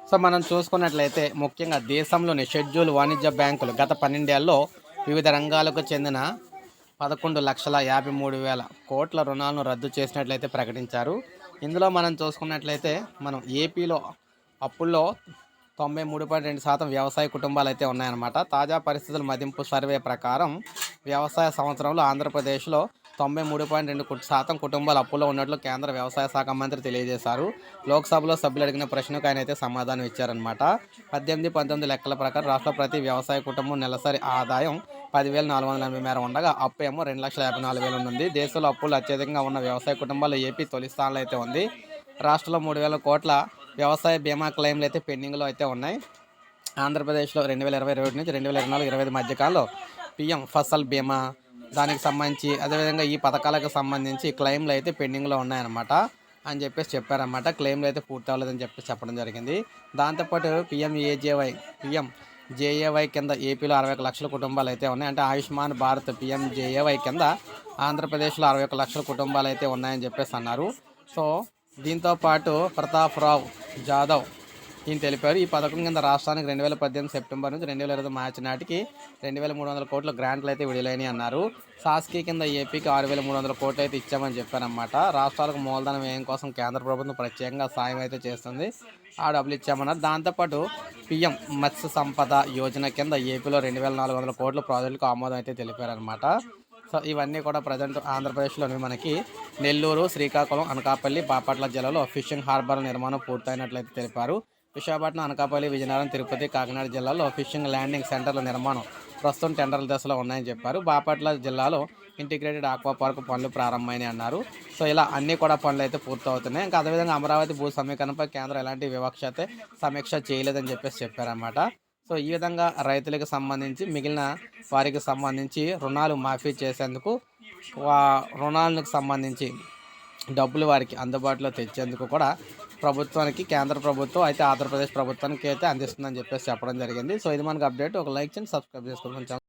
So మనం చూసుకున్నట్లయితే ముఖ్యంగా దేశంలోని షెడ్యూల్ వాణిజ్య బ్యాంకులు గత 12 ఏళ్లలో వివిధ రంగాలకు చెందిన 11,53,000 కోట్ల రుణాలను రద్దు చేసినట్లయితే ప్రకటించారు. ఇందులో మనం చూసుకున్నట్లయితే మనం ఏపీలో అప్పుల్లో 93.2% వ్యవసాయ కుటుంబాలు అయితే ఉన్నాయన్నమాట. తాజా పరిస్థితుల మదింపు సర్వే ప్రకారం వ్యవసాయ సంవత్సరంలో ఆంధ్రప్రదేశ్లో 93.2% కుటుంబాలు అప్పుల్లో ఉన్నట్లు కేంద్ర వ్యవసాయ శాఖ మంత్రి తెలియజేశారు. లోక్సభలో సభ్యులు అడిగిన ప్రశ్నకు ఆయన అయితే సమాధానం ఇచ్చారనమాట. 18-19 లెక్కల ప్రకారం రాష్ట్ర ప్రతి వ్యవసాయ కుటుంబం నెలసరి ఆదాయం 10,480 మేర ఉండగా అప్పు ఏమో 2,54,000 ఉంది. దేశంలో అప్పులు అత్యధికంగా ఉన్న వ్యవసాయ కుటుంబాల్లో ఏపీ తొలి స్థానంలో అయితే ఉంది. రాష్ట్రంలో 3,000 కోట్ల వ్యవసాయ బీమా క్లెయిమ్లు అయితే పెండింగ్లో అయితే ఉన్నాయి. ఆంధ్రప్రదేశ్లో 2021 నుంచి 2024-25 మధ్యకాలంలో పీఎం ఫసల్ బీమా దానికి సంబంధించి అదేవిధంగా ఈ పథకాలకు సంబంధించి క్లెయిమ్లు అయితే పెండింగ్లో ఉన్నాయన్నమాట అని చెప్పేసి చెప్పారన్నమాట. క్లెయిమ్లు అయితే పూర్తి అవ్వలేదని చెప్పేసి చెప్పడం జరిగింది. దాంతోపాటు పిఎంజేఏవై కింద ఏపీలో 61 లక్షల కుటుంబాలు అయితే ఉన్నాయి. అంటే ఆయుష్మాన్ భారత్ పిఎంజేఏవై కింద ఆంధ్రప్రదేశ్లో 61 లక్షల కుటుంబాలు అయితే ఉన్నాయని చెప్పేసి అన్నారు. సో దీంతోపాటు ప్రతాప్ రావ్ జాదవ్ ఈయన తెలిపారు. ఈ పథకం కింద రాష్ట్రానికి 2018 సెప్టెంబర్ నుంచి 2020 మార్చి నాటికి 2,300 కోట్ల గ్రాంట్లు అయితే విడుదలైనవి అన్నారు. సాస్కీ కింద ఏపీకి 6,300 కోట్లు అయితే ఇచ్చామని చెప్పారన్నమాట. రాష్ట్రాలకు మూలధన వ్యయం కోసం కేంద్ర ప్రభుత్వం ప్రత్యేకంగా సాయం అయితే చేస్తుంది. ఆ డబ్బులు ఇచ్చామన్నారు. దాంతోపాటు పీఎం మత్స్య సంపద యోజన కింద ఏపీలో 2,400 కోట్ల ప్రాజెక్టులకు ఆమోదం అయితే తెలిపారనమాట. సో ఇవన్నీ కూడా ప్రజెంట్ ఆంధ్రప్రదేశ్లోని మనకి నెల్లూరు, శ్రీకాకుళం, అనకాపల్లి, బాపట్ల జిల్లాలో ఫిషింగ్ హార్బర్ నిర్మాణం పూర్తయినట్లయితే తెలిపారు. విశాఖపట్నం, అనకాపల్లి, విజయనగరం, తిరుపతి, కాకినాడ జిల్లాలో ఫిషింగ్ ల్యాండింగ్ సెంటర్ల నిర్మాణం ప్రస్తుతం టెండర్ల దశలో ఉన్నాయని చెప్పారు. బాపట్ల జిల్లాలో ఇంటిగ్రేటెడ్ ఆక్వా పార్క్ పనులు ప్రారంభమైనాయి అన్నారు. సో ఇలా అన్నీ కూడా పనులు అయితే పూర్తవుతున్నాయి. ఇంకా అదేవిధంగా అమరావతి భూ సమీకరణపై కేంద్రం ఎలాంటి సమీక్ష చేయలేదని చెప్పేసి చెప్పారన్నమాట. సో ఈ విధంగా రైతులకు సంబంధించి మిగిలిన వారికి సంబంధించి రుణాలు మాఫీ చేసేందుకు రుణాలకు సంబంధించి డబ్బులు వారికి అందుబాటులో తెచ్చేందుకు కూడా ప్రభుత్వానికి కేంద్ర ప్రభుత్వం అయితే ఆంధ్రప్రదేశ్ ప్రభుత్వానికి అయితే అందిస్తుందని చెప్పేసి చెప్పడం జరిగింది. సో ఇది మనకు అప్డేట్. ఒక లైక్ చేయండి, సబ్స్క్రైబ్ చేసుకోండి.